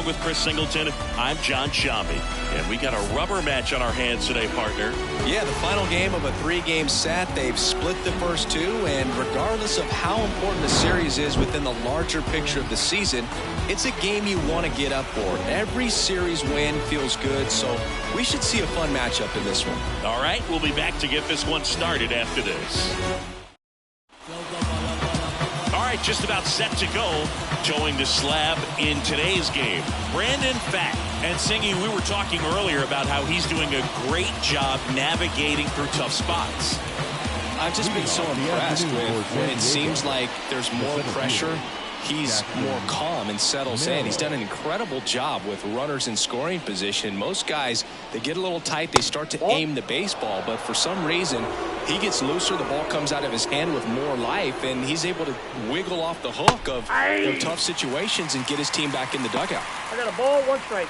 with Chris Singleton. I'm John Shambi. And we got a rubber match on our hands today, partner. Yeah, the final game of a 3-game set. They've split the first 2, and regardless of how important the series is within the larger picture of the season, it's a game you want to get up for. Every series win feels good, so we should see a fun matchup in this one. All right, we'll be back to get this one started after this. All right, just about set to go. Towing the slab in today's game, Brandon Fack. And Singy, we were talking earlier about how he's doing a great job navigating through tough spots. I've just been so impressed with when it seems like there's more pressure. He's more calm and settles in. He's done an incredible job with runners in scoring position. Most guys, they get a little tight. They start to aim the baseball. But for some reason, he gets looser. The ball comes out of his hand with more life. And he's able to wiggle off the hook of tough situations and get his team back in the dugout. I got a ball, 1 strike.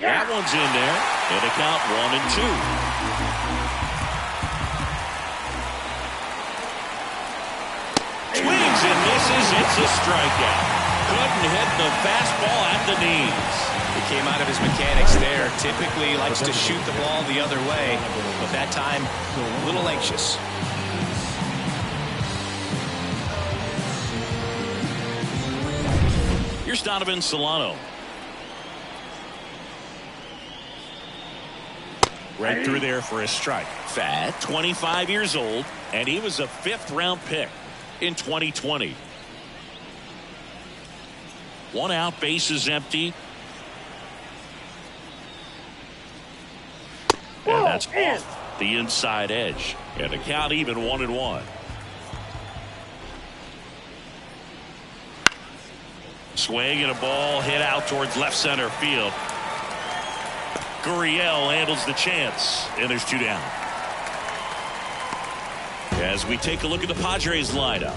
That one's in there, and a count 1-2. Swings and misses. It's a strikeout. Couldn't hit the fastball at the knees. He came out of his mechanics there. Typically likes to shoot the ball the other way, but that time a little anxious. Here's Donovan Solano. Right through there for a strike. Fat, 25 years old, and he was a 5th-round pick in 2020. 1 out, bases empty. And that's off the inside edge. And the count even 1-1. Swing and a ball hit out towards left center field. Gurriel handles the chance, and there's 2 down. As we take a look at the Padres lineup,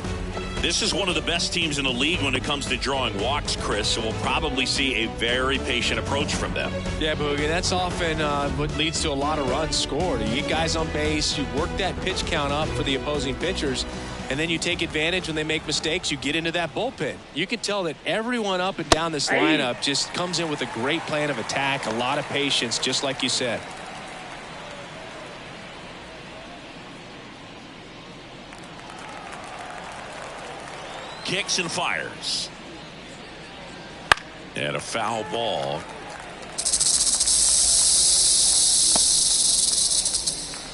this is one of the best teams in the league when it comes to drawing walks, Chris, so we'll probably see a very patient approach from them. Yeah, Boogie, that's often what leads to a lot of runs scored. You get guys on base, you work that pitch count up for the opposing pitchers, and then you take advantage when they make mistakes. You get into that bullpen. You can tell that everyone up and down this lineup just comes in with a great plan of attack, a lot of patience, just like you said. Kicks and fires. And a foul ball.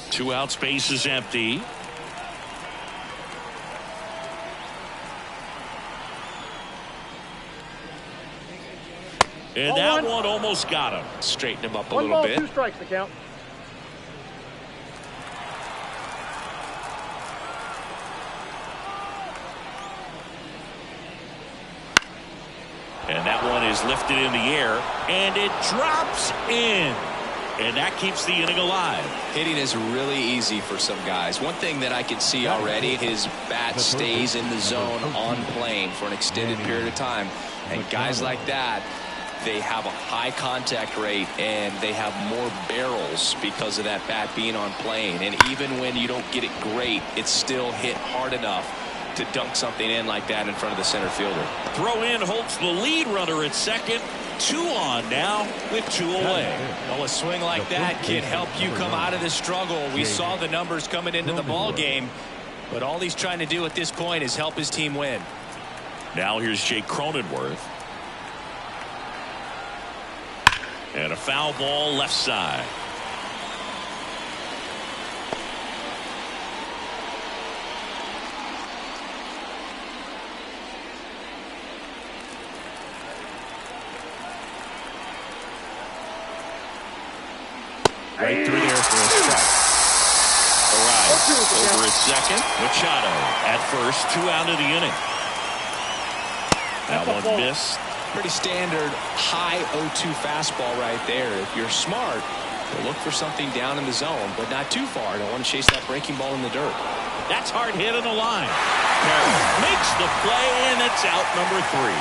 Two out, space is empty. And that one almost got him. Straighten him up a 1 little ball, bit. 2 strikes to count. And that one is lifted in the air, and it drops in. And that keeps the inning alive. Hitting is really easy for some guys. One thing that I can see already, his bat stays in the zone on plane for an extended period of time. And guys like that, they have a high contact rate and they have more barrels because of that bat being on plane. And even when you don't get it great, it's still hit hard enough to dunk something in like that in front of the center fielder. Throw in holds the lead runner at second. 2 on now with 2 away. Well, a swing like that can help you come out of the struggle. We saw the numbers coming into the ball game, but all he's trying to do at this point is help his team win. Now here's Jake Cronenworth. And a foul ball left side. Right through there for a strike. Arrives over at second. Machado at first. 2 out of the inning. That one missed. Pretty standard high 0-2 fastball right there. If you're smart, you'll look for something down in the zone, but not too far. Don't want to chase that breaking ball in the dirt. That's hard hit on the line. Carroll makes the play, and it's out number 3.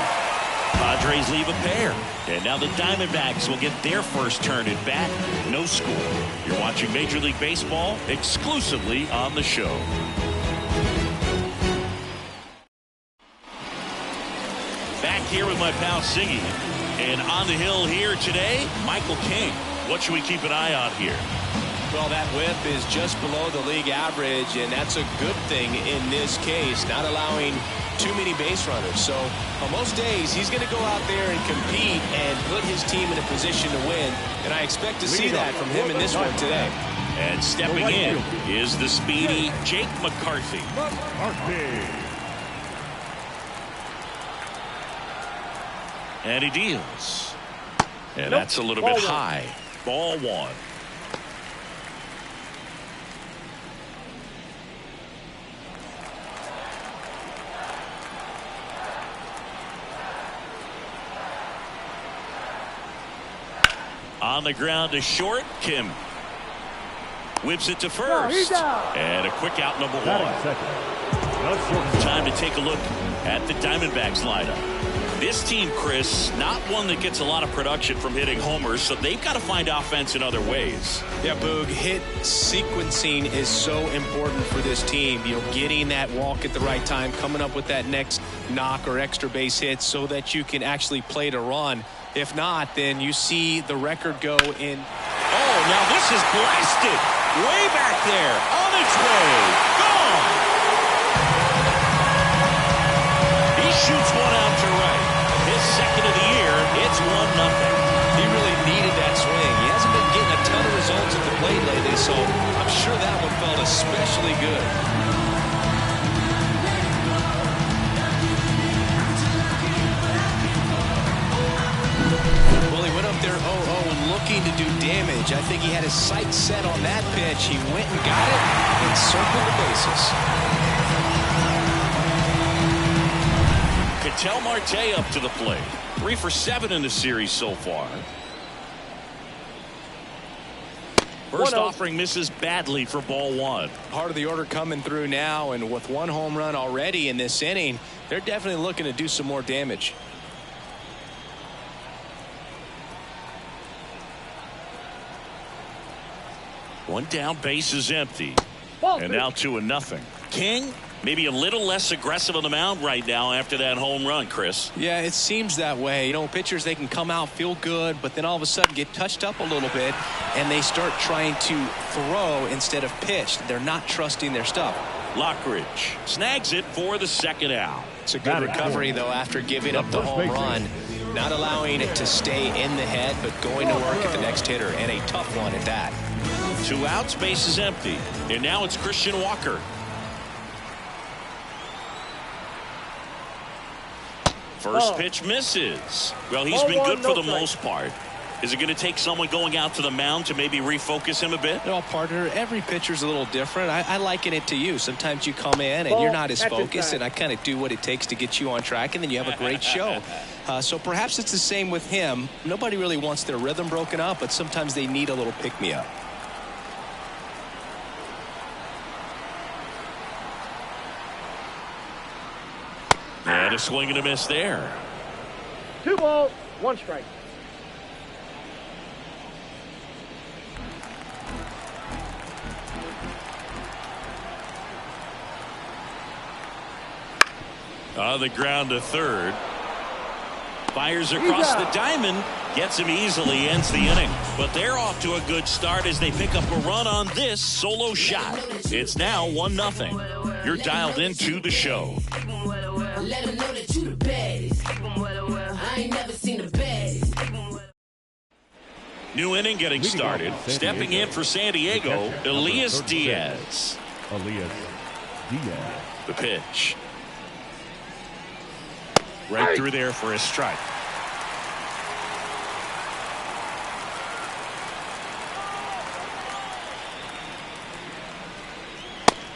Padres leave a pair. And now the Diamondbacks will get their first turn at bat. No score. You're watching Major League Baseball exclusively on the show. Back here with my pal Siggy. And on the hill here today, Michael King. What should we keep an eye on here? Well, that whip is just below the league average, and that's a good thing in this case, not allowing too many base runners. So on most days, he's going to go out there and compete and put his team in a position to win, and I expect to see that from him in this one today. And stepping in is the speedy Jake McCarthy. And he deals. And that's a little bit high. Ball one. On the ground to short. Kim whips it to first. And a quick out, number one. Time to take a look at the Diamondbacks lineup. This team, Chris, not one that gets a lot of production from hitting homers, so they've got to find offense in other ways. Yeah, Boog, hit sequencing is so important for this team. You know, getting that walk at the right time, coming up with that next knock or extra base hit so that you can actually play to run. If not, then you see the record go in. Oh, now this is blasted. Way back there. On its way. Gone. He shoots one out to right. His second of the year. It's 1-0. He really needed that swing. He hasn't been getting a ton of results at the plate lately, so I'm sure that one felt especially good. Well, he went up there 0-0 looking to do damage. I think he had his sights set on that pitch. He went and got it and circled the bases. Ketel Marte up to the plate. 3 for 7 in the series so far. First offering misses badly for ball one. Heart of the order coming through now, and with 1 home run already in this inning, they're definitely looking to do some more damage. One down, base is empty. And now 2-0. King, maybe a little less aggressive on the mound right now after that home run, Chris. Yeah, it seems that way. You know, pitchers, they can come out, feel good, but then all of a sudden get touched up a little bit, and they start trying to throw instead of pitch. They're not trusting their stuff. Lockridge snags it for the second out. It's a good recovery, though, after giving up the home run. Not allowing it to stay in the head, but going to work at the next hitter, and a tough one at that. 2 outs, base is empty. And now it's Christian Walker. First pitch misses. Well, he's been good for the most part. Is it going to take someone going out to the mound to maybe refocus him a bit? No, partner, every pitcher's a little different. I liken it to you. Sometimes you come in and you're not as focused, and I kind of do what it takes to get you on track, and then you have a great show. So perhaps it's the same with him. Nobody really wants their rhythm broken up, but sometimes they need a little pick-me-up. And a swing and a miss there. 2 balls, 1 strike. On the ground to third. Fires across the diamond. Gets him easily, ends the inning. But they're off to a good start as they pick up a run on this solo shot. It's now 1-0. You're dialed into the show. Let them know that you the baddest. I ain't never seen the baddest. New inning getting started. Stepping in for San Diego, Elias Diaz. The pitch. Right through there for a strike.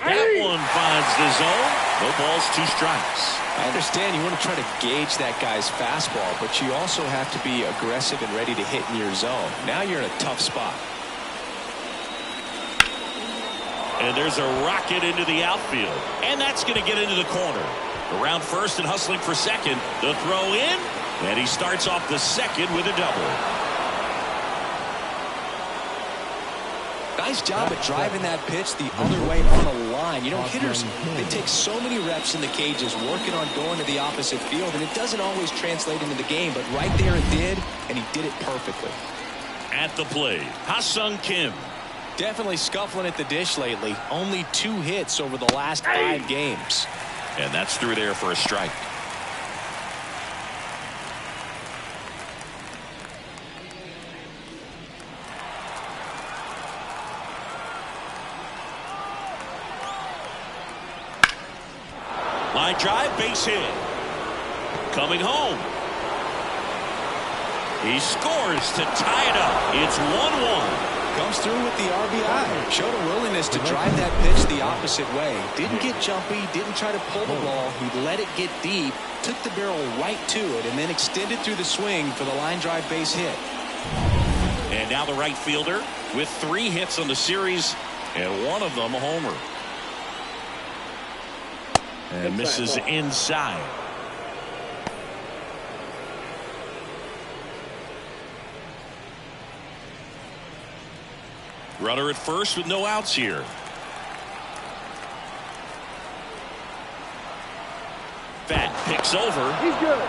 That one finds the zone. No balls, 2 strikes. I understand you want to try to gauge that guy's fastball, but you also have to be aggressive and ready to hit in your zone. Now you're in a tough spot. And there's a rocket into the outfield. And that's going to get into the corner. Around first and hustling for second. The throw in. And he starts off the second with a double. Nice job at driving that pitch the other way on a line. You know, hitters, they take so many reps in the cages working on going to the opposite field, and it doesn't always translate into the game, but right there it did, and he did it perfectly. At the plate, Ha-Sung Kim. Definitely scuffling at the dish lately. Only 2 hits over the last 5 games. And that's through there for a strike. Line drive, base hit. Coming home. He scores to tie it up. It's 1-1. Comes through with the RBI. Showed a willingness to drive that pitch the opposite way. Didn't get jumpy, didn't try to pull the ball. He let it get deep, took the barrel right to it, and then extended through the swing for the line drive base hit. And now the right fielder with 3 hits on the series, and one of them a homer. And misses inside. Runner at first with no outs here. Fat picks over. He's good.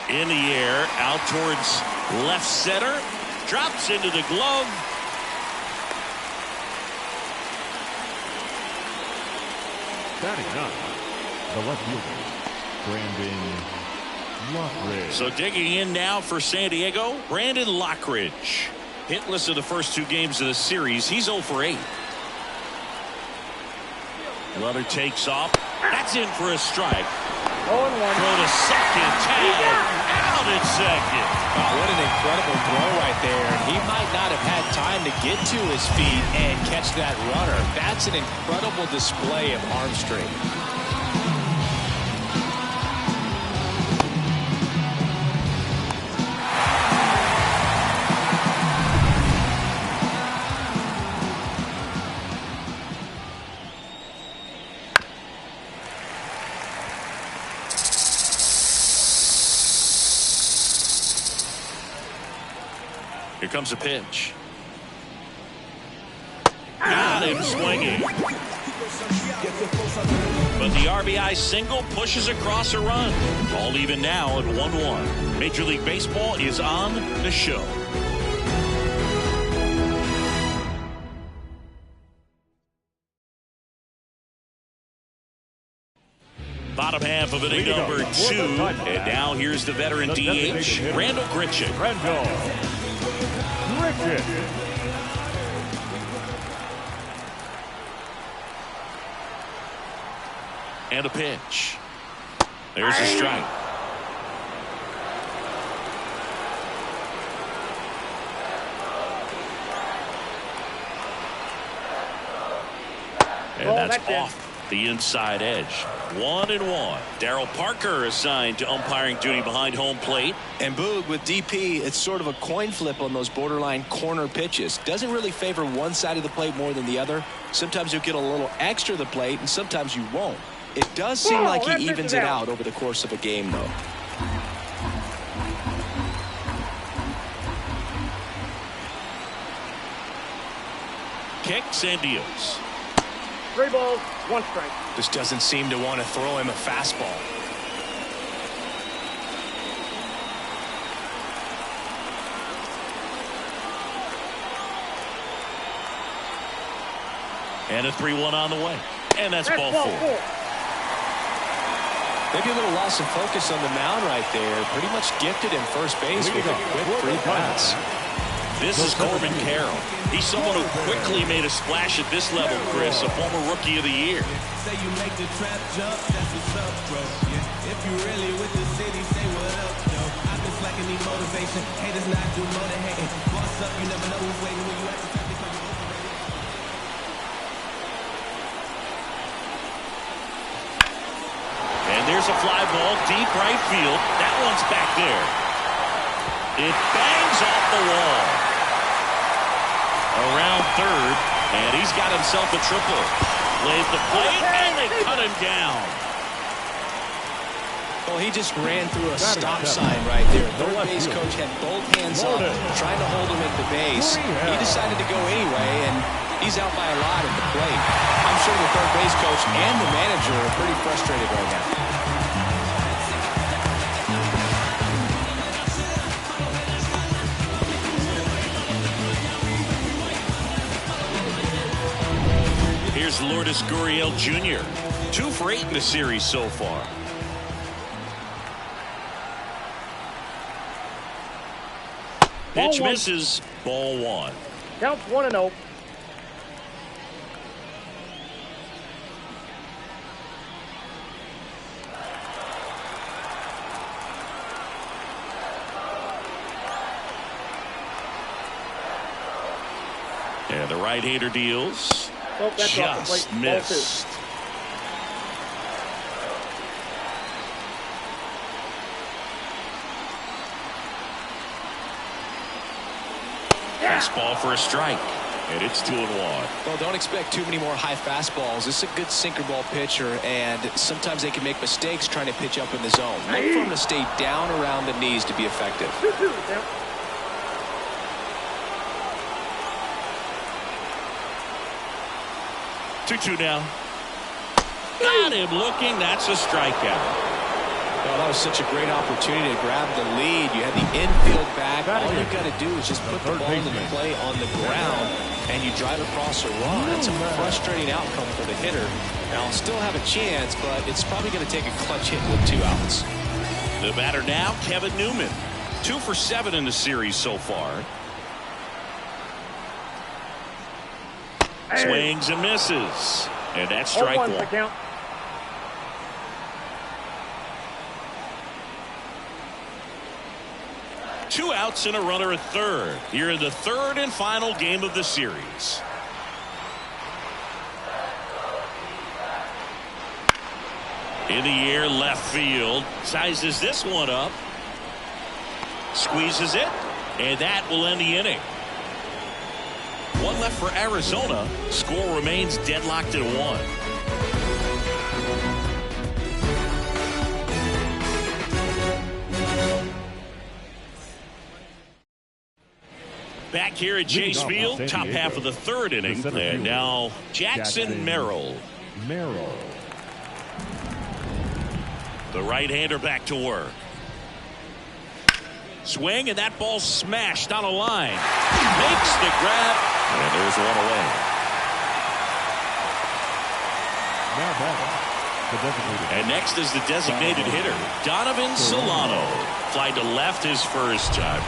In the air, out towards left center. Drops into the glove. Batting up, the left fielder, Brandon Lockridge. So digging in now for San Diego, Brandon Lockridge. Hitless in the first 2 games of the series. He's 0 for 8. Runner takes off. That's in for a strike. 0-1. Throw to second. Tag. Out at second. Wow, what an incredible throw right there. He might not have had time to get to his feet and catch that runner. That's an incredible display of arm strength. Here comes a pitch. Got him swinging. But the RBI single pushes across a run. All even now at 1-1. Major League Baseball is on the show. Bottom half of inning number 2. And now here's the veteran DH, Randall Grichuk. Randall Grichuk. And a pitch. There's a strike. And that's off the inside edge. 1-1. Darryl Parker assigned to umpiring duty behind home plate. And Boog, with DP, it's sort of a coin flip on those borderline corner pitches. Doesn't really favor one side of the plate more than the other. Sometimes you'll get a little extra the plate, and sometimes you won't. It does seem like he evens it out over the course of a game, though. Kicks and deals. 3 balls, 1 strike. Just doesn't seem to want to throw him a fastball. And a 3-1 on the way. And that's ball 4. Maybe a little loss of focus on the mound right there. Pretty much gifted in first base with a quick free pass. This is Corbin Carroll. He's someone who quickly made a splash at this level, Chris, a former Rookie of the Year. Say you make the trap jump, that's what's up, bro. Yeah. If you really with the city, say what up, yo. I've been slacking need motivation. Haters not do more than hating. Boss up, you never know who's waiting when you at the top because you're overrated. And there's a fly ball deep right field. That one's back there. It bangs off the wall. around third, and he's got himself a triple. Laid the plate, and they cut him down. Well, he just ran through a stop sign right there. Third base coach had both hands up, trying to hold him at the base. He decided to go anyway, and he's out by a lot at the plate. I'm sure the third base coach and the manager are pretty frustrated right now. Here's Lourdes Gurriel Jr. 2 for 8 in the series so far. Pitch misses. Ball 1. Counts 1-0. And the right-hander deals. Oh, that's off the Just plate. missed. Fastball for a strike, and it's 2-1. Well, don't expect too many more high fastballs. This is a good sinker ball pitcher, and sometimes they can make mistakes trying to pitch up in the zone. Look for him to stay down around the knees to be effective. 2-2 count. 2-2 now. Got him looking. That's a strikeout. Well, that was such a great opportunity to grab the lead. You had the infield back. All you've got to do is just put the ball into the play on the ground, and you drive across a run. That's a frustrating outcome for the hitter. Now, still have a chance, but it's probably going to take a clutch hit with 2 outs. The batter now, Kevin Newman. 2 for 7 in the series so far. Swings and misses. And that's strike 1. The count. Two outs and a runner at third. Here in the third and final game of the series. In the air, left field. Sizes this one up. Squeezes it. And that will end the inning. 1 left for Arizona. Score remains deadlocked at 1. Back here at Chase Field, top half of the third inning. And now Jackson Merrill. The right-hander back to work. Swing, and that ball smashed on a line. Makes the grab, and there's one away. And next is the designated hitter, Donovan Solano. Fly to left his first time.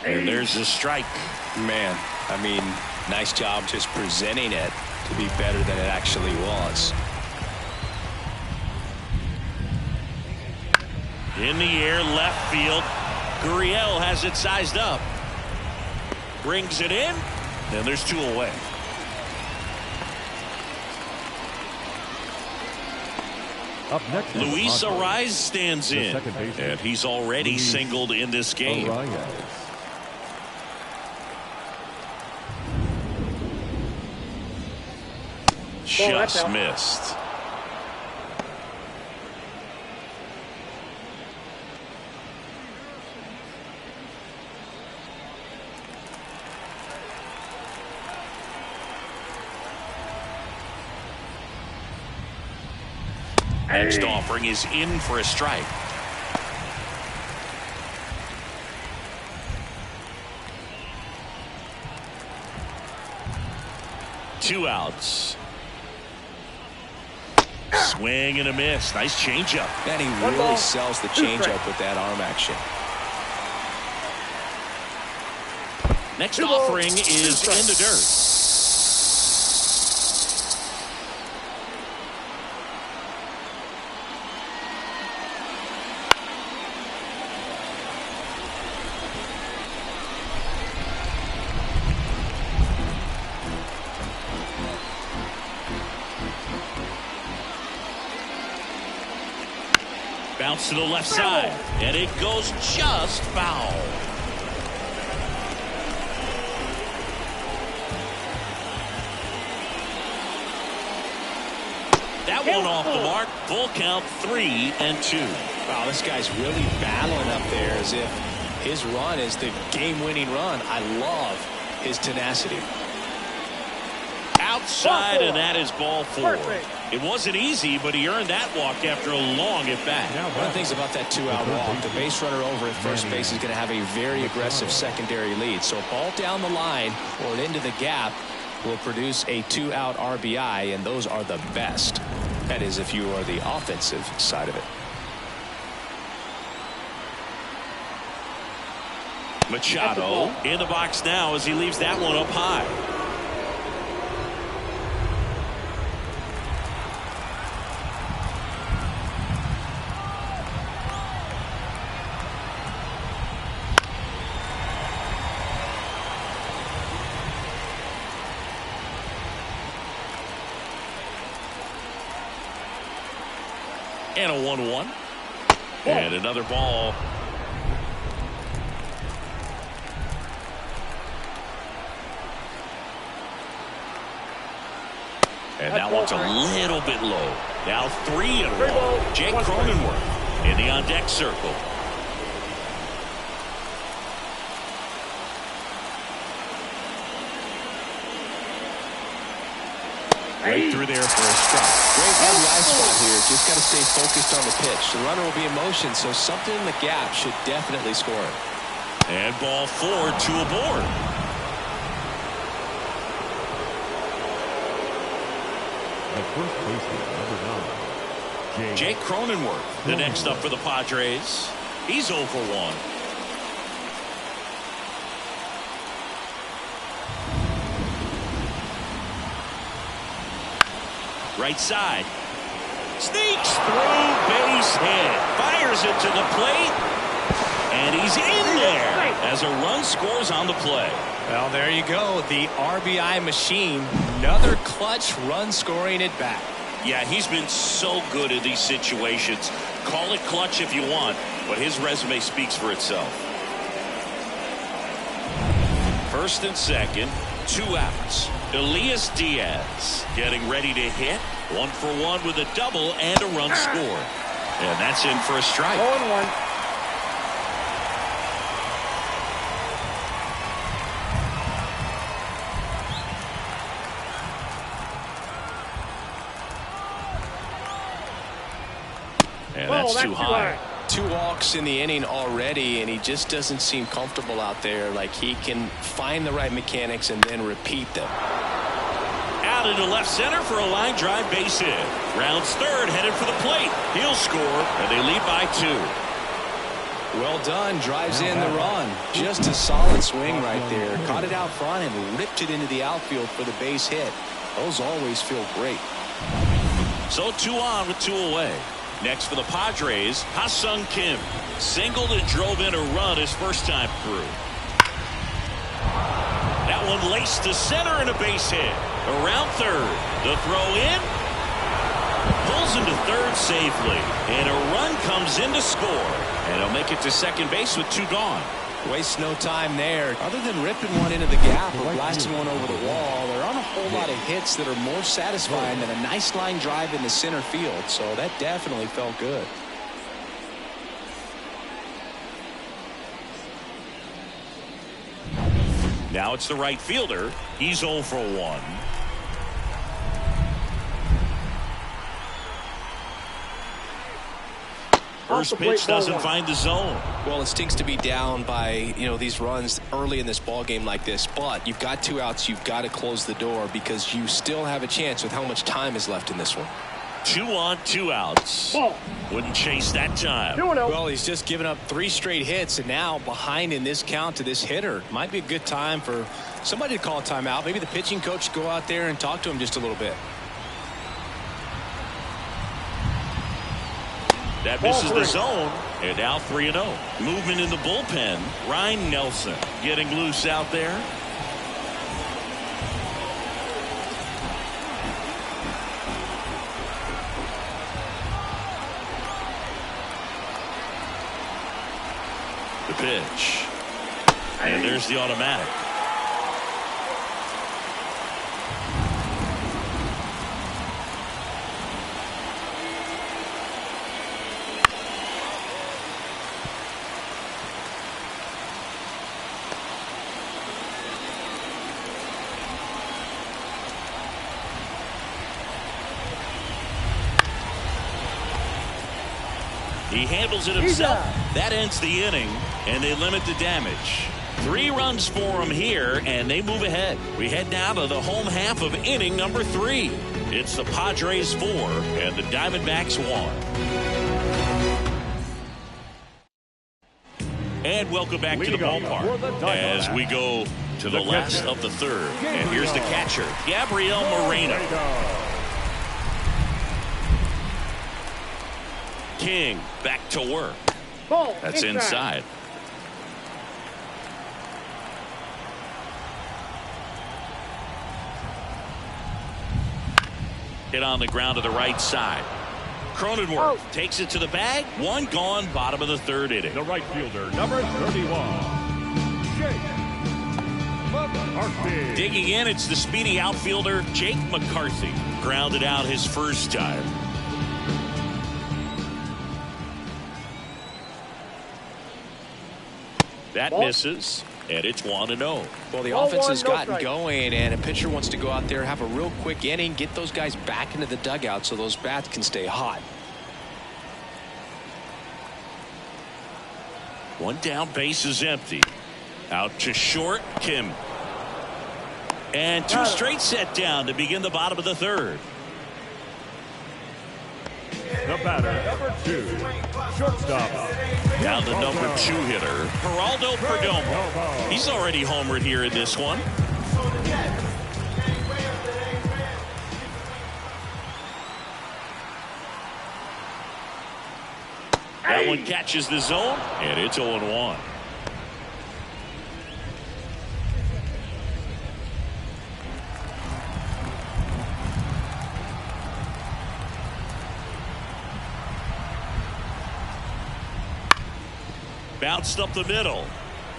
And there's a strike. Man, I mean, nice job just presenting it to be better than it actually was. In the air, left field. Gurriel has it sized up. Brings it in. And there's 2 away. Up next, Luis Ariz stands in. And he's already singled in this game. Just missed. Next offering is in for a strike. Two outs. Swing and a miss. Nice changeup. And he really sells the changeup with that arm action. Next offering is in the dirt. Bounce to the left side, and it goes just foul. That one off the mark. Full count, 3-2. Wow, this guy's really battling up there as if his run is the game-winning run. I love his tenacity. Outside, and that is ball 4. It wasn't easy, but he earned that walk after a long at bat. One of the things about that 2-out walk, the base runner over at first base is going to have a very aggressive secondary lead. So a ball down the line or into the gap will produce a 2-out RBI, and those are the best. That is if you are the offensive side of it. Machado in the box now as he leaves that one up high. And a 1-1. And another ball. And that one's a little bit low. Now 3-1. Jake Cronenworth in the on-deck circle. Right through there for a strike. Great RBI spot here. Just got to stay focused on the pitch. The runner will be in motion, so something in the gap should definitely score him. And ball 4, 2 aboard. The first baseman, number 9, Jake Cronenworth, the next up for the Padres. He's 0 for 1. Right side. Sneaks through, base hit. Fires it to the plate. And he's in there as a run scores on the play. Well, there you go. The RBI machine. Another clutch run scoring at bat. Yeah, he's been so good in these situations. Call it clutch if you want, but his resume speaks for itself. First and second, 2 outs. Elias Diaz getting ready to hit. 1 for 1 with a double and a run scored. And that's in for a strike. 0-1. And that's too high. 2 walks in the inning already, and he just doesn't seem comfortable out there. Like he can find the right mechanics and then repeat them. Out into left center for a line drive base hit. Rounds third, headed for the plate. He'll score, and they lead by 2. Well done. Drives in the run. Just a solid swing right there. Caught it out front and ripped it into the outfield for the base hit. Those always feel great. So 2 on with 2 away. Next for the Padres, Ha-Sung Kim. Singled and drove in a run his first time through. That one laced to center and a base hit. Around third. The throw in. Pulls into third safely. And a run comes in to score. And he'll make it to second base with 2 gone. Waste no time there. Other than ripping one into the gap or blasting one over the wall, there aren't a whole lot of hits that are more satisfying than a nice line drive into center field. So that definitely felt good. Now it's the right fielder. He's 0 for 1. First pitch doesn't find the zone. Well, it stinks to be down by, these runs early in this ball game like this, but you've got 2 outs. You've got to close the door because you still have a chance with how much time is left in this one. 2 on, 2 outs. Wouldn't chase that time. Well, he's just given up 3 straight hits, and now behind in this count to this hitter. Might be a good time for somebody to call a timeout. Maybe the pitching coach go out there and talk to him just a little bit. That misses the zone, and now 3-0. Movement in the bullpen. Ryan Nelson getting loose out there. pitch. And there's the automatic. He handles it himself. That ends the inning, and they limit the damage. 3 runs for him here, and they move ahead. We head now to the home half of inning number 3. It's the Padres 4 and the Diamondbacks 1. And welcome back to the ballpark as we go to the last of the 3rd. And here's the catcher, Gabriel Moreno. King back to work. That's inside. Hit on the ground to the right side. Cronenworth takes it to the bag. 1 gone, bottom of the 3rd inning. The right fielder, number 31. McCarthy. Digging in, it's the speedy outfielder, Jake McCarthy. Grounded out his first time. That misses, and it's 1-0. Well, the offense has gotten going, and a pitcher wants to go out there, have a real quick inning, get those guys back into the dugout so those bats can stay hot. 1 down, base is empty. Out to short, Kim. And 2 straight set down to begin the bottom of the 3rd. The batter, number 2, shortstop. Now the number 2 hitter, Geraldo Perdomo. He's already homered here in this one. That one catches the zone, and it's 0-1. Bounced up the middle.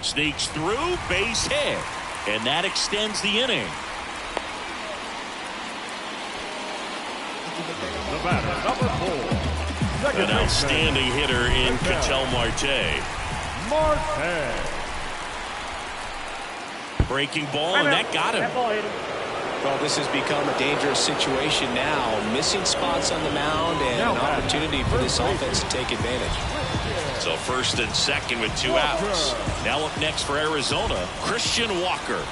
Sneaks through, base hit. And that extends the inning. The batter, number 4. An outstanding hitter in Ketel Marte. Breaking ball, and that got him. Well, this has become a dangerous situation now. Missing spots on the mound and an opportunity for this offense to take advantage. So 1st and 2nd with 2 outs. Now up next for Arizona, Christian Walker.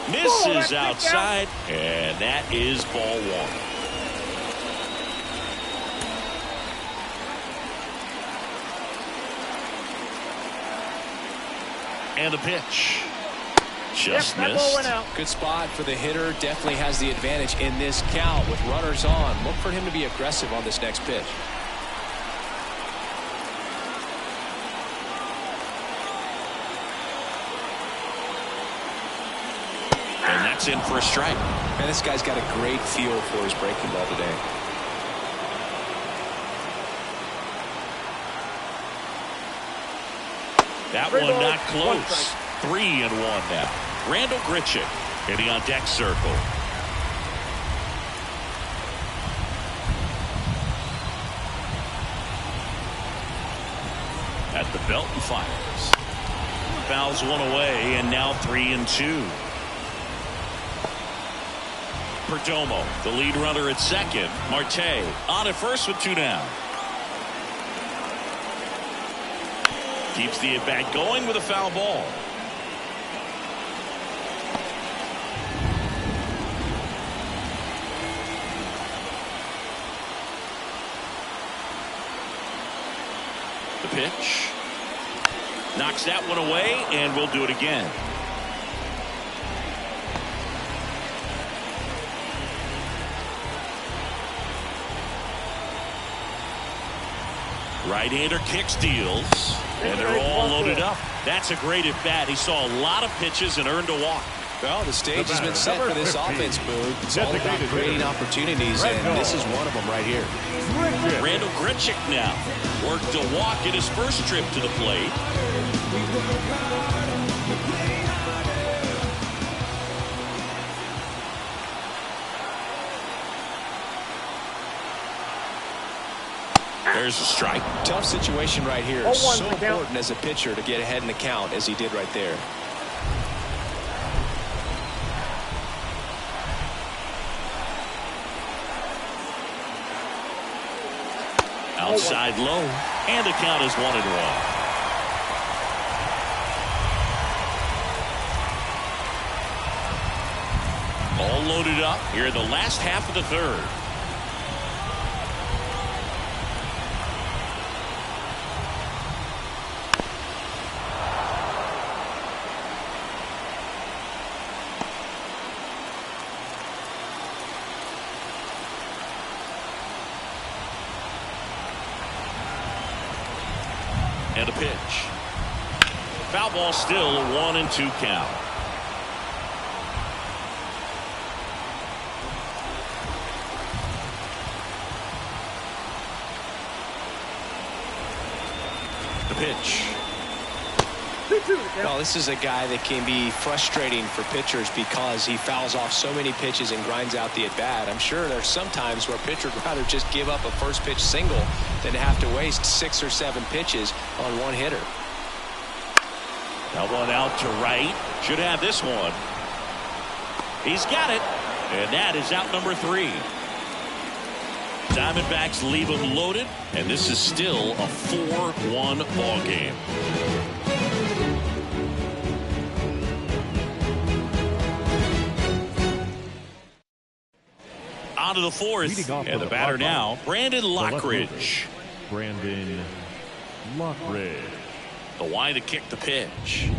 Misses outside, and that is ball 1. And the pitch. Just missed. Good spot for the hitter. Definitely has the advantage in this count with runners on. Look for him to be aggressive on this next pitch. And that's in for a strike. Man, this guy's got a great feel for his breaking ball today. That one not close. 3-1 now. Randall Grichuk hitting on deck circle. At the belt and fires. Fouls one away, and now 3-2. Perdomo, the lead runner at second. Marte on at first with 2 down. Keeps the at-bat going with a foul ball. The pitch. Knocks that one away, and we'll do it again. Right-hander kicks, deals, and they're all loaded up. That's a great at-bat. He saw a lot of pitches and earned a walk. Well, the stage has been set for this offense, Boog. It's all about creating opportunities, and this is one of them right here. Randall Grichuk now worked to walk at his first trip to the plate. There's a strike. Tough situation right here. So important as a pitcher to get ahead in the count as he did right there. Outside low, and the count is 1-1. All loaded up here in the last half of the third. And a pitch. Foul ball, still a 1-2 count. The pitch. Well, this is a guy that can be frustrating for pitchers because he fouls off so many pitches and grinds out the at-bat. I'm sure there's some times where a pitcher would rather just give up a first pitch single than to have to waste 6 or 7 pitches on one hitter. That one out to right. Should have this one. He's got it. And that is out number 3. Diamondbacks leave him loaded, and this is still a 4-1 ball game. On to the fourth, and the batter now, Brandon Lockridge. Brandon Lockridge. The wide to kick the pitch.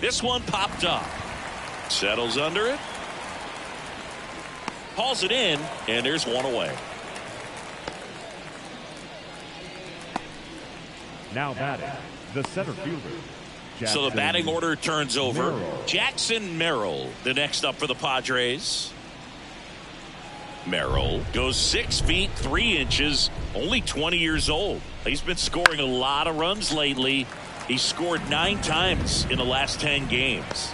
This one popped up. Settles under it. Hauls it in, and there's one away. Now batting, the center fielder. So the batting order turns over. Merrill. Jackson Merrill, the next up for the Padres. Merrill goes 6 feet 3 inches, only 20 years old. He's been scoring a lot of runs lately. He's scored 9 times in the last 10 games.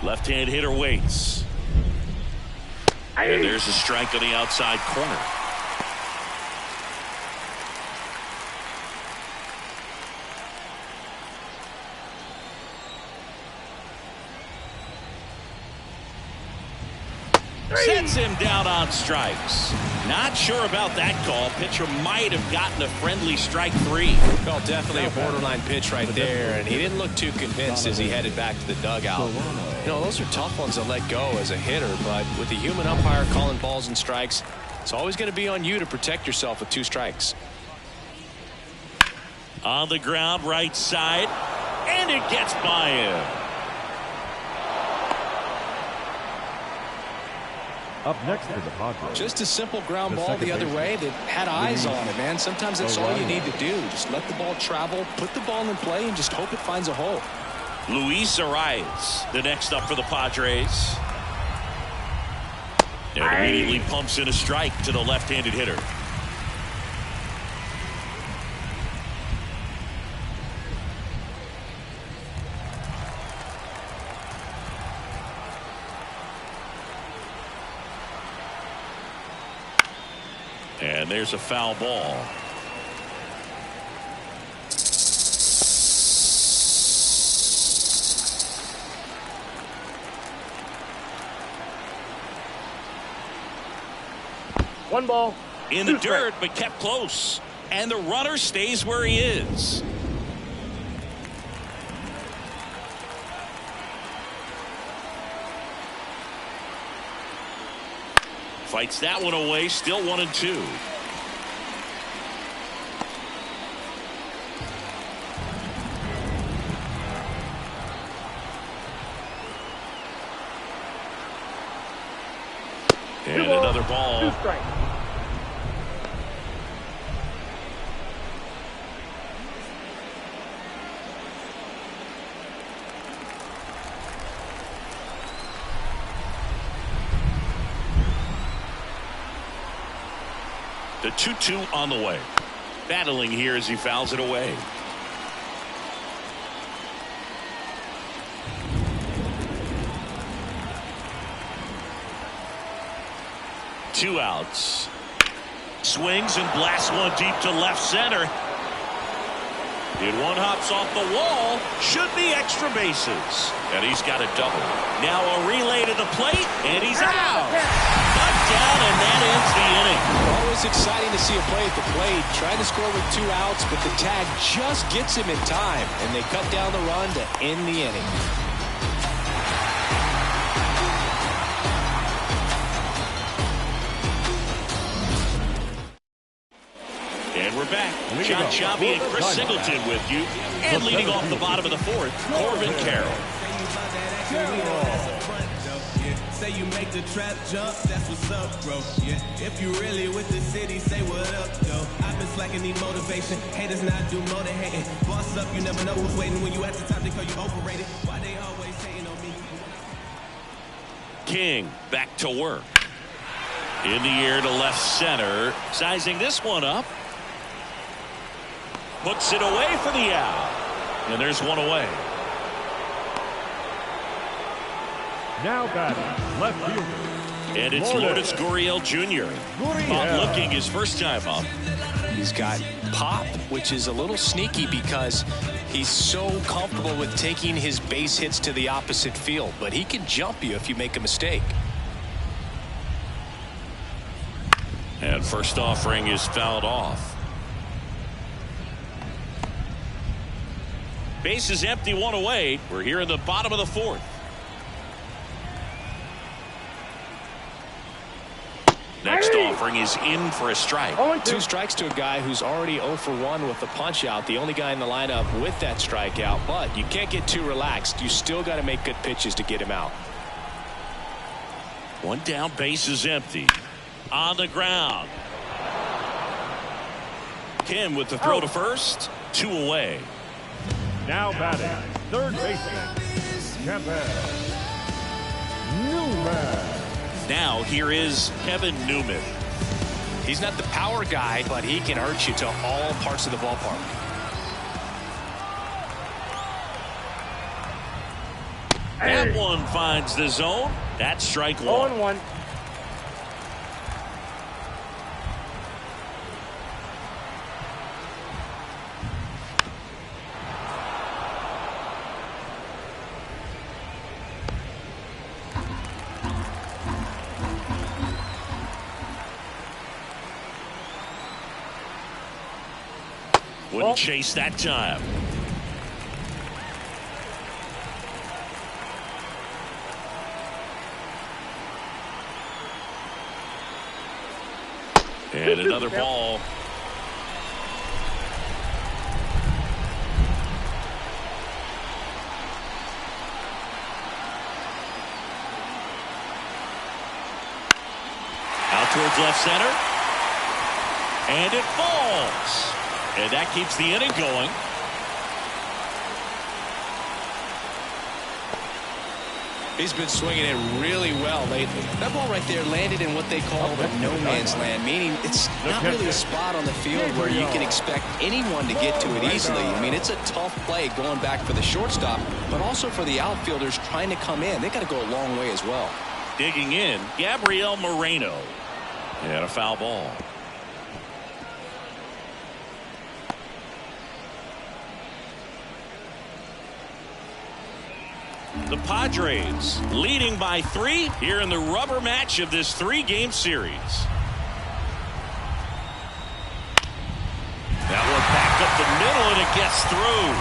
Left-hand hitter waits. And there's a strike on the outside corner. Sets him down on strikes. Not sure about that call. Pitcher might have gotten a friendly strike 3. Well, definitely a borderline pitch right there, and he didn't look too convinced as he headed back to the dugout. You know, those are tough ones to let go as a hitter, but with the human umpire calling balls and strikes, it's always going to be on you to protect yourself with 2 strikes. On the ground, right side, and it gets by him. Up next for the Padres. Just a simple ground ball the other way that had eyes on it, man. Sometimes that's all you need to do. Just let the ball travel, put the ball in play, and just hope it finds a hole. Luis Arias, the next up for the Padres. And immediately pumps in a strike to the left-handed hitter. And there's a foul ball. One ball. In the dirt, but kept close. And the runner stays where he is. Fights that one away, still 1-2. And another ball. 2 strikes. The 2-2 on the way. Battling here as he fouls it away. Two outs. Swings and blasts one deep to left center. And one hops off the wall. Should be extra bases. And he's got a double. Now a relay to the plate. And he's out. Knocked down, and that ends the inning. Always exciting to see a play at the plate. Trying to score with 2 outs, but the tag just gets him in time. And they cut down the run to end the inning. And we're back. John Sciambi and Chris Singleton with you. And leading off the bottom of the 4th, Corbin Carroll. Say you make the trap jump, that's what's up, bro. Yeah, if you really with the city, say what up, though. I've been slacking, need motivation. Haters not do more than hating. Boss up, you never know who's waiting. When you at the top, they call you overrated. Why they always hating on me? King back to work. In the air to left center. Sizing this one up. Puts it away for the out. And there's one away. Now batting, left fielder. And it's Lourdes Gurriel Jr. Bob looking his first time up. He's got pop, which is a little sneaky because he's so comfortable with taking his base hits to the opposite field. But he can jump you if you make a mistake. And first offering is fouled off. Base is empty, one away. We're here in the bottom of the 4th. Next offering is in for a strike. 2 strikes to a guy who's already 0 for 1 with the punch out. The only guy in the lineup with that strikeout. But you can't get too relaxed. You still got to make good pitches to get him out. One down, base is empty. On the ground. Kim with the throw to first. 2 away. Now batting, third baseman, Kevin Newman. Now here is Kevin Newman. He's not the power guy, but he can hurt you to all parts of the ballpark. That one finds the zone. That's strike 1. 0-1. Wouldn't chase that time. And another ball. Out towards left center. And it falls. And that keeps the inning going. He's been swinging it really well lately. That ball right there landed in what they call the no man's land, meaning it's not really a spot on the field where you can expect anyone to get to it easily. I mean, it's a tough play going back for the shortstop, but also for the outfielders trying to come in. They got to go a long way as well. Digging in, Gabriel Moreno. And a foul ball. The Padres leading by 3 here in the rubber match of this 3-game series. That one back up the middle, and it gets through.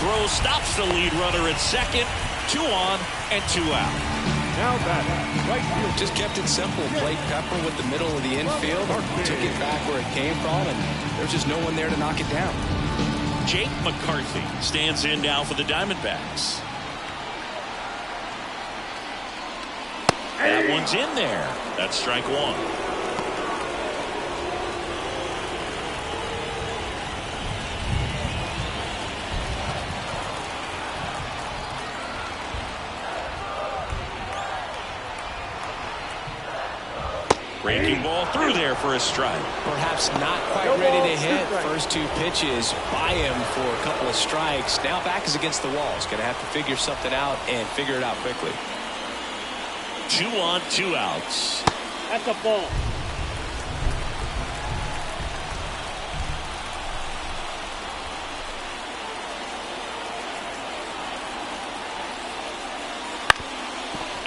Throw stops the lead runner at second. 2 on and 2 out. Now batting, right field. Just kept it simple. Played Pepper with the middle of the infield. Took it back where it came from, and there's just no one there to knock it down. Jake McCarthy stands in now for the Diamondbacks. That one's in there. That's strike 1. Breaking ball through there for a strike. Perhaps not quite ready to hit. First 2 pitches by him for a couple of strikes. Now back is against the wall. He's going to have to figure something out and figure it out quickly. 2 on, 2 outs. That's a ball.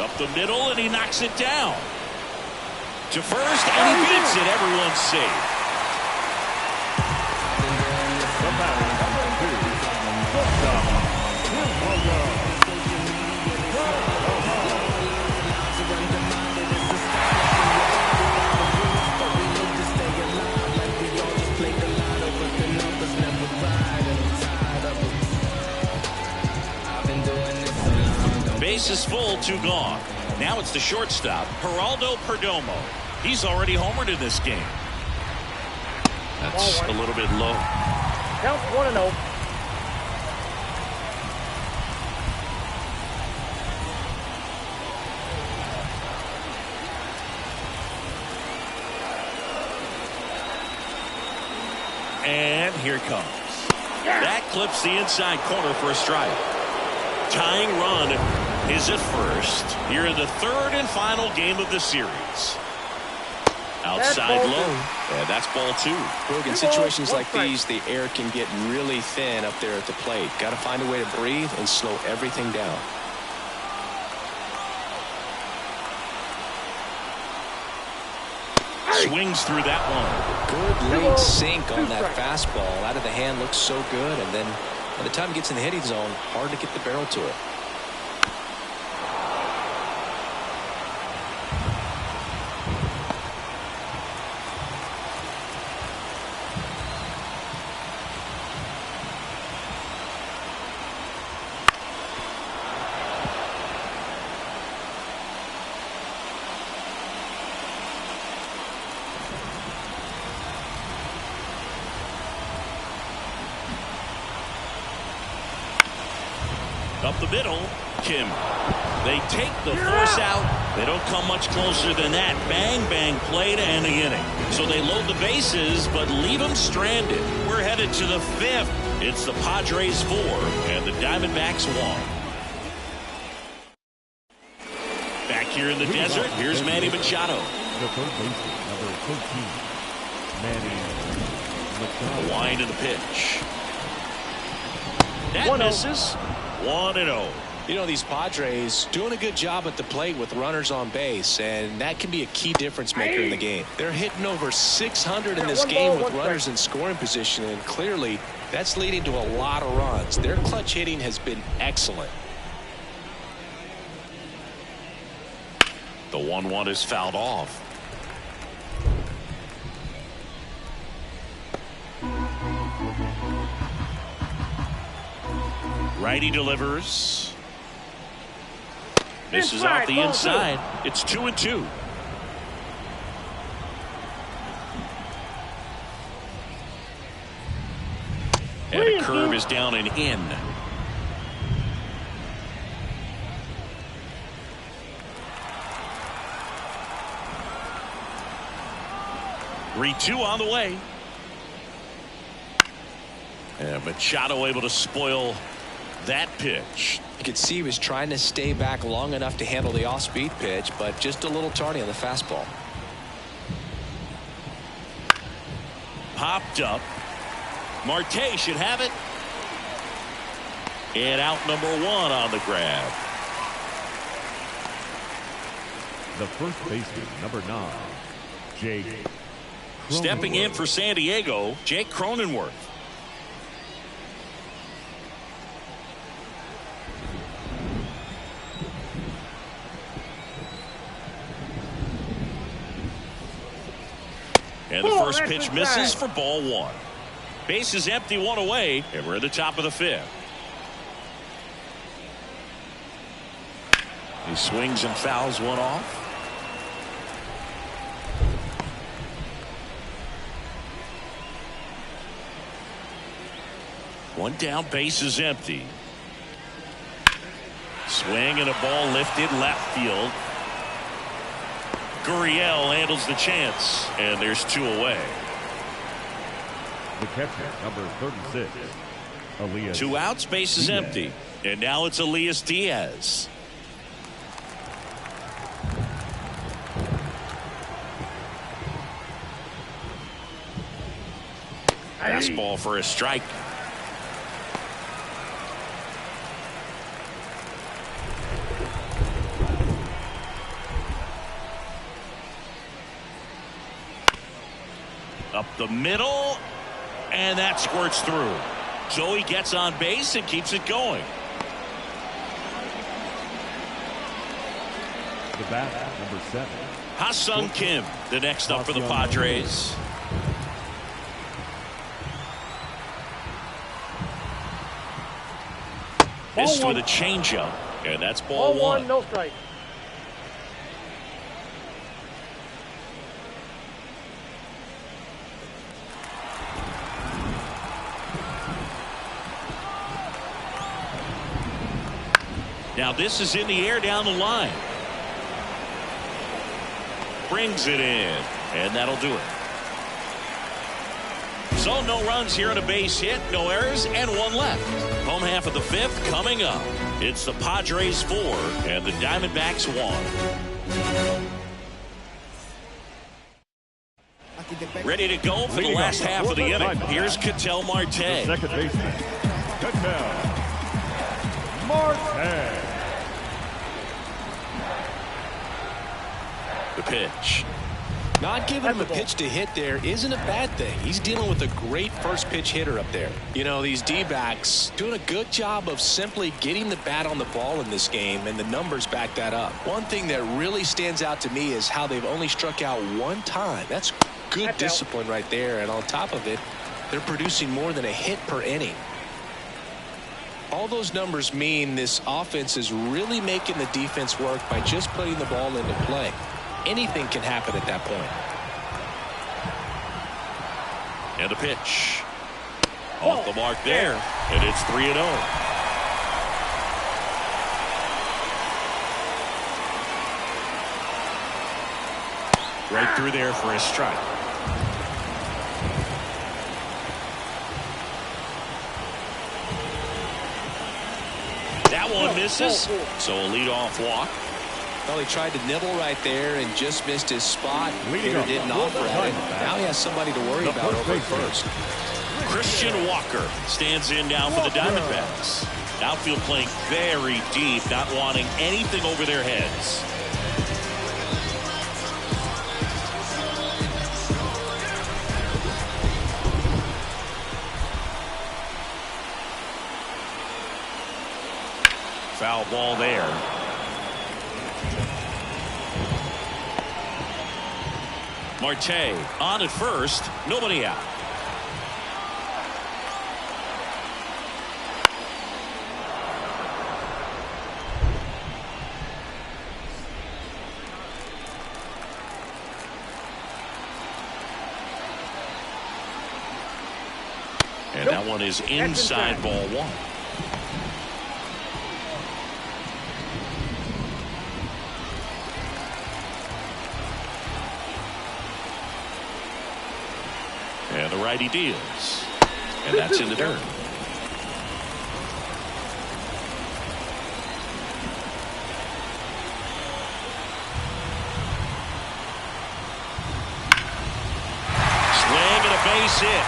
Up the middle, and he knocks it down. To first, and he beats it. Everyone's safe. The batter, Base is full, 2 gone. Now it's the shortstop, Geraldo Perdomo. He's already homered in this game. That's a little bit low. Count 1-0. And here it comes. That clips the inside corner for a strike. Tying run is at first here in the 3rd and final game of the series. Outside low, and that's ball 2. Look, in situations like these, the air can get really thin up there at the plate. Got to find a way to breathe and slow everything down. Swings through that one. Good late sink on that fastball. Out of the hand, looks so good, and then by the time it gets in the hitting zone, hard to get the barrel to it. Up the middle, Kim. They take the force out. They don't come much closer than that. Bang, bang play to end the inning. So they load the bases, but leave them stranded. We're headed to the 5th. It's the Padres 4 and the Diamondbacks 1. Back here in the desert, here's Manny Machado. The third baseman, number 13, Manny Machado. The wind of the pitch. That misses. 1-0. You know, these Padres doing a good job at the plate with runners on base, and that can be a key difference maker in the game. They're hitting over 600 in this game with runners in scoring position, and clearly that's leading to a lot of runs. Their clutch hitting has been excellent. The 1-1 is fouled off. Righty delivers. Misses off the inside. It's 2-2. And a curve is down and in. Three-2 on the way. And Machado able to spoil that pitch. You could see he was trying to stay back long enough to handle the off-speed pitch, but just a little tardy on the fastball. Popped up. Marte should have it. And out number 1 on the grab. The first baseman, number 9, Jake Cronenworth. Stepping in for San Diego, Jake Cronenworth. And the first pitch misses for ball 1. Base is empty, 1 away, and we're at the top of the 5th. He swings and fouls one off. One down, base is empty. Swing and a ball lifted left field. Gurriel handles the chance, and there's 2 away. The catcher, number 36, Elias. 2 outs, base is empty. And now it's Elias Diaz. Fastball for a strike. Up the middle, and that squirts through. So he gets on base and keeps it going. The bat, number 7. Ha-Sung Kim, the next up for the Padres. Missed with a changeup, and that's ball 1. No strike. Now this is in the air down the line. Brings it in, and that'll do it. So no runs here on a base hit, no errors, and 1 left. Home half of the 5th coming up. It's the Padres 4 and the Diamondbacks 1. Ready to go for the last half of the inning. Here's Ketel Marte. Second baseman, Ketel Marte. The pitch. Not giving him a pitch to hit there isn't a bad thing. He's dealing with a great first pitch hitter up there. You know, these D-backs doing a good job of simply getting the bat on the ball in this game, and the numbers back that up. One thing that really stands out to me is how they've only struck out 1 time. That's good discipline right there, and on top of it, they're producing more than a hit per inning. All those numbers mean this offense is really making the defense work by just putting the ball into play. Anything can happen at that point. And a pitch. Off the mark there. And it's 3-0. Right through there for a strike. That one misses. So a leadoff walk. Well, he tried to nibble right there and just missed his spot. Hitter didn't offer at it. Now he has somebody to worry about over at first. Christian Walker stands in now for the Diamondbacks. Outfield playing very deep, not wanting anything over their heads. Foul ball there. Marte on at first, nobody out. And that one is inside ball 1. And the righty deals. And that's in the dirt. Swing and a base hit.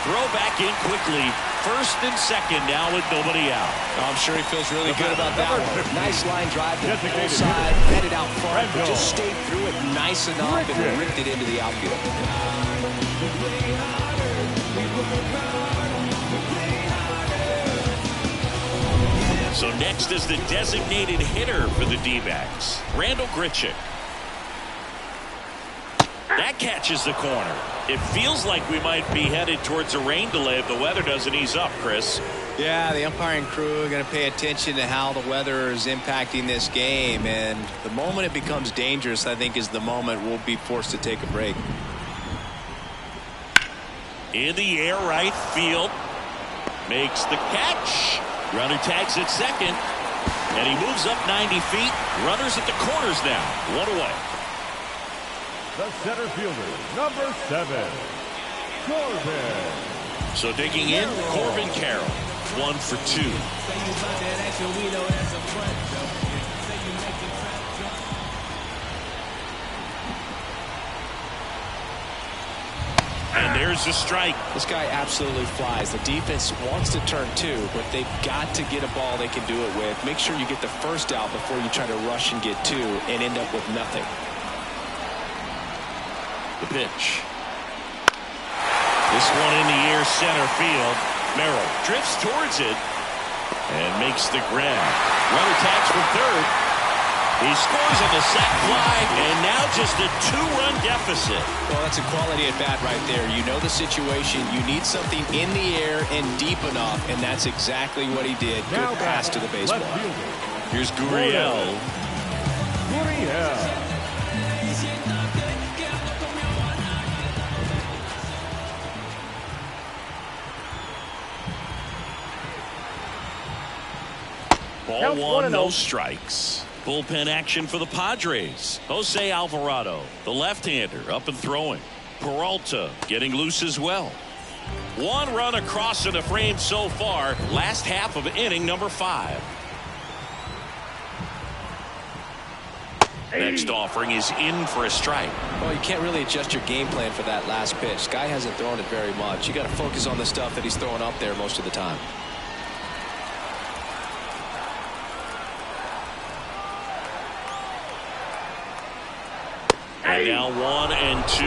Throw back in quickly. First and second now with nobody out. I'm sure he feels really good about that one. Nice line drive to the full side, headed out front, but just stayed through it nice enough and ripped it into the outfield. So next is the designated hitter for the D-backs, Randall Grichuk. That catches the corner. It feels like we might be headed towards a rain delay if the weather doesn't ease up, Chris. Yeah, the umpiring crew are going to pay attention to how the weather is impacting this game, and the moment it becomes dangerous, I think, is the moment we'll be forced to take a break. In the air, right field. Makes the catch. Runner tags at second. And he moves up 90 feet. Runners at the corners now. One away. The center fielder, number 7, Corbin. So digging in, Corbin Carroll. 1 for 2. And there's the strike. This guy absolutely flies. The defense wants to turn 2, but they've got to get a ball they can do it with. Make sure you get the first out before you try to rush and get 2 and end up with nothing. The pitch. This one in the air, center field. Merrill drifts towards it and makes the grab. Runner tags from third. He scores on the sac fly, and now just a 2-run deficit. Well, that's a quality at bat right there. You know the situation. You need something in the air and deep enough, and that's exactly what he did. Good pass to the baseball. Here's Gurriel. Gurriel. Ball 1, no strikes. Bullpen action for the Padres. Jose Alvarado, the left-hander, up and throwing. Peralta getting loose as well. 1 run across in the frame so far. Last half of inning number 5. Next offering is in for a strike. Well, you can't really adjust your game plan for that last pitch. Guy hasn't thrown it very much. You got to focus on the stuff that he's throwing up there most of the time. And now 1 and 2.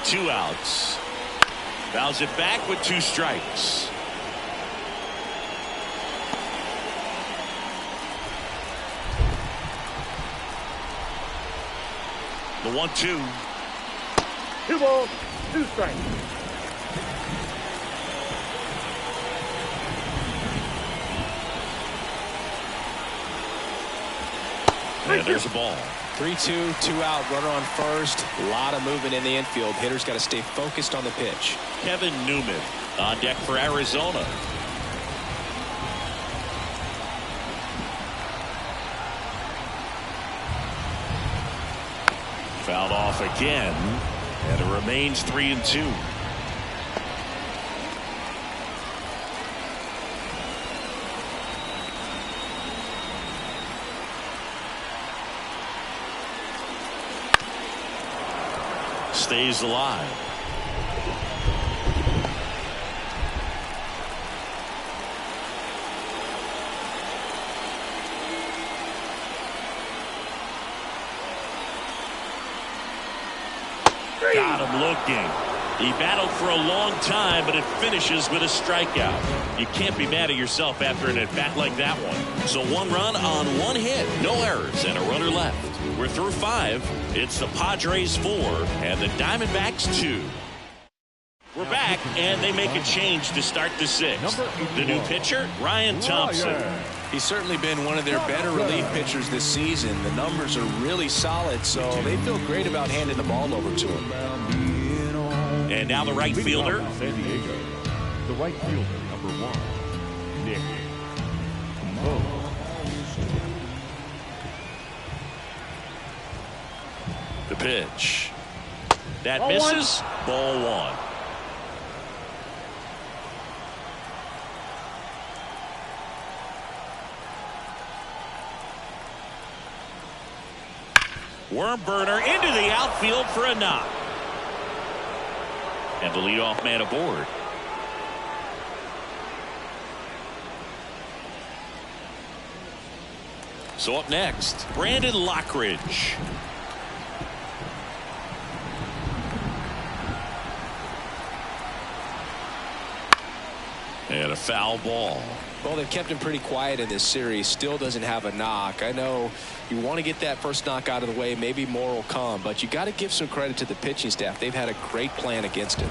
Two outs. Fouls it back with 2 strikes. The 1-2. 2 balls, 2 strikes. And there's a ball. 3-2, 2 out, runner on first. A lot of movement in the infield. Hitters got to stay focused on the pitch. Kevin Newman on deck for Arizona. Fouled off again, and it remains 3-2. Stays alive. Got him looking. He battled for a long time, but it finishes with a strikeout. You can't be mad at yourself after an at-bat like that one. So 1 run on 1 hit, no errors, and a runner left. We're through 5. It's the Padres 4 and the Diamondbacks 2. We're back, and they make a change to start the 6th. The new pitcher, Ryan Thompson. He's certainly been one of their better relief pitchers this season. The numbers are really solid, so they feel great about handing the ball over to him. And now the right fielder. San Diego. The right fielder, number 1, Nick Mo. The pitch. That misses. Ball 1. Worm burner into the outfield for a knock. And the leadoff man aboard. So up next, Brandon Lockridge. And a foul ball. Well, they've kept him pretty quiet in this series. Still doesn't have a knock. I know you want to get that first knock out of the way. Maybe more will come, but you got to give some credit to the pitching staff. They've had a great plan against him.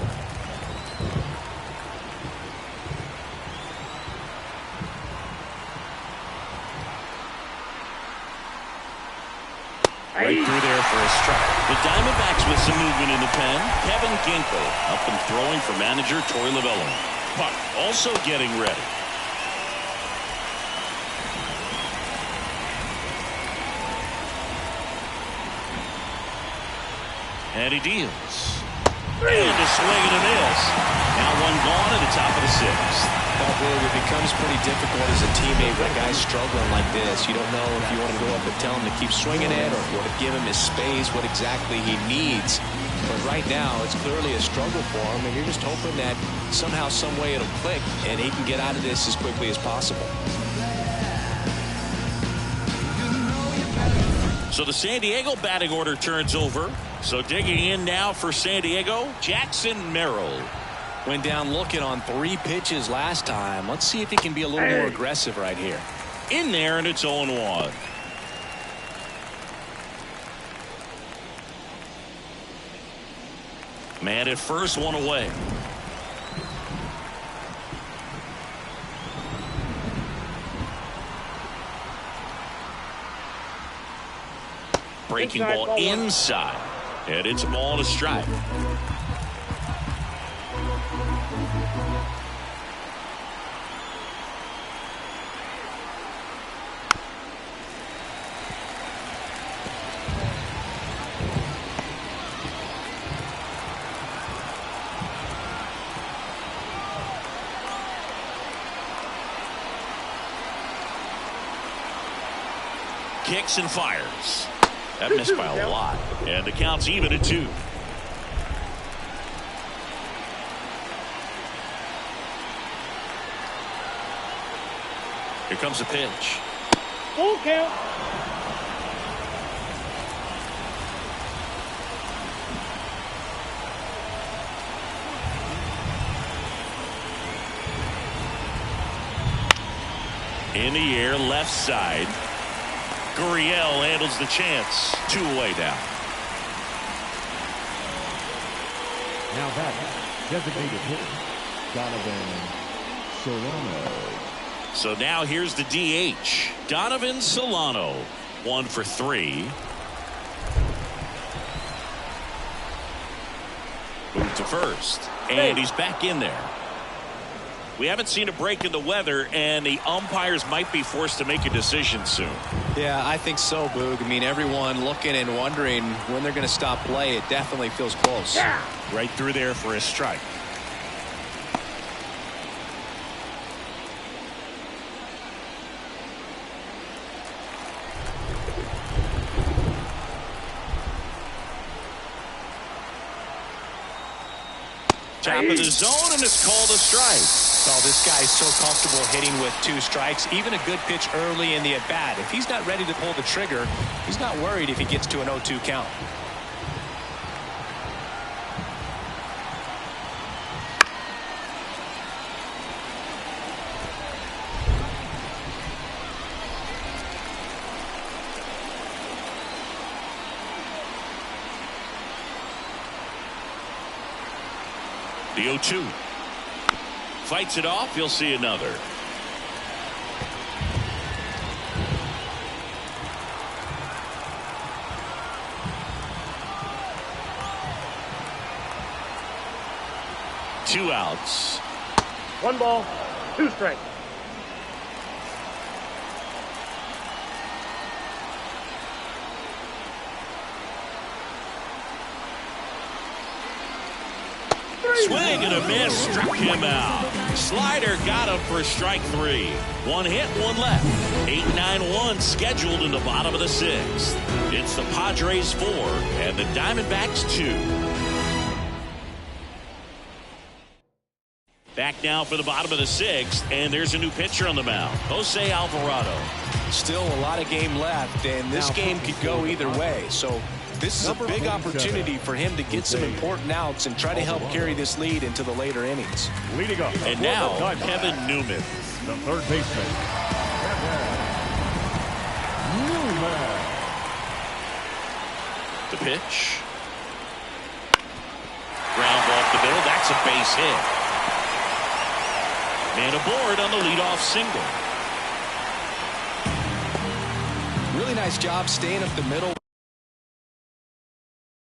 Right through there for a strike. The Diamondbacks with some movement in the pen. Kevin Ginkel up and throwing for manager Torey Lovullo. Puck also getting ready. And he deals. And a swing and a miss. Now one gone at the top of the sixth. Well, Boog, it becomes pretty difficult as a teammate when a guy's struggling like this. You don't know if you want to go up and tell him to keep swinging it or if you want to give him his space, what exactly he needs. But right now, it's clearly a struggle for him, and you're just hoping that somehow, some way it'll click, and he can get out of this as quickly as possible. So the San Diego batting order turns over. So digging in now for San Diego, Jackson Merrill. Went down looking on 3 pitches last time. Let's see if he can be a little more aggressive right here. In there, and it's 0-1. Man at first, one away. Breaking ball inside. And it's a ball and a strike. Kicks and fires. That missed by a lot. And the count's even at 2. Here comes the pitch. Full count. In the air, left side. Gurriel handles the chance. 2 away now. Now that designated hitter, Donovan Solano. So now here's the DH. Donovan Solano. 1 for 3. Move to first. And he's back in there. We haven't seen a break in the weather, and the umpires might be forced to make a decision soon. Yeah, I think so, Boog. I mean, everyone looking and wondering when they're going to stop play. It definitely feels close. Right through there for a strike. Top of the zone, and it's called a strike. Well, this guy's so comfortable hitting with 2 strikes. Even a good pitch early in the at-bat. If he's not ready to pull the trigger, he's not worried if he gets to an 0-2 count. The 0-2. Fights it off. You'll see another. Two outs. 1 ball, 2 strikes. Swing and a miss, struck him out. Slider got him for strike 3. 1 hit, 1 left. 8-9-1 scheduled in the bottom of the 6th. It's the Padres 4 and the Diamondbacks 2. Back now for the bottom of the 6th, and there's a new pitcher on the mound, Jose Alvarado. Still a lot of game left, and this game could go either way. So this is a big opportunity for him to get some important outs and try to help carry this lead into the later innings. Leading up. And now, Kevin Newman. the third baseman, Newman. The pitch. Ground ball to the middle. That's a base hit. Man aboard on the leadoff single. Really nice job staying up the middle.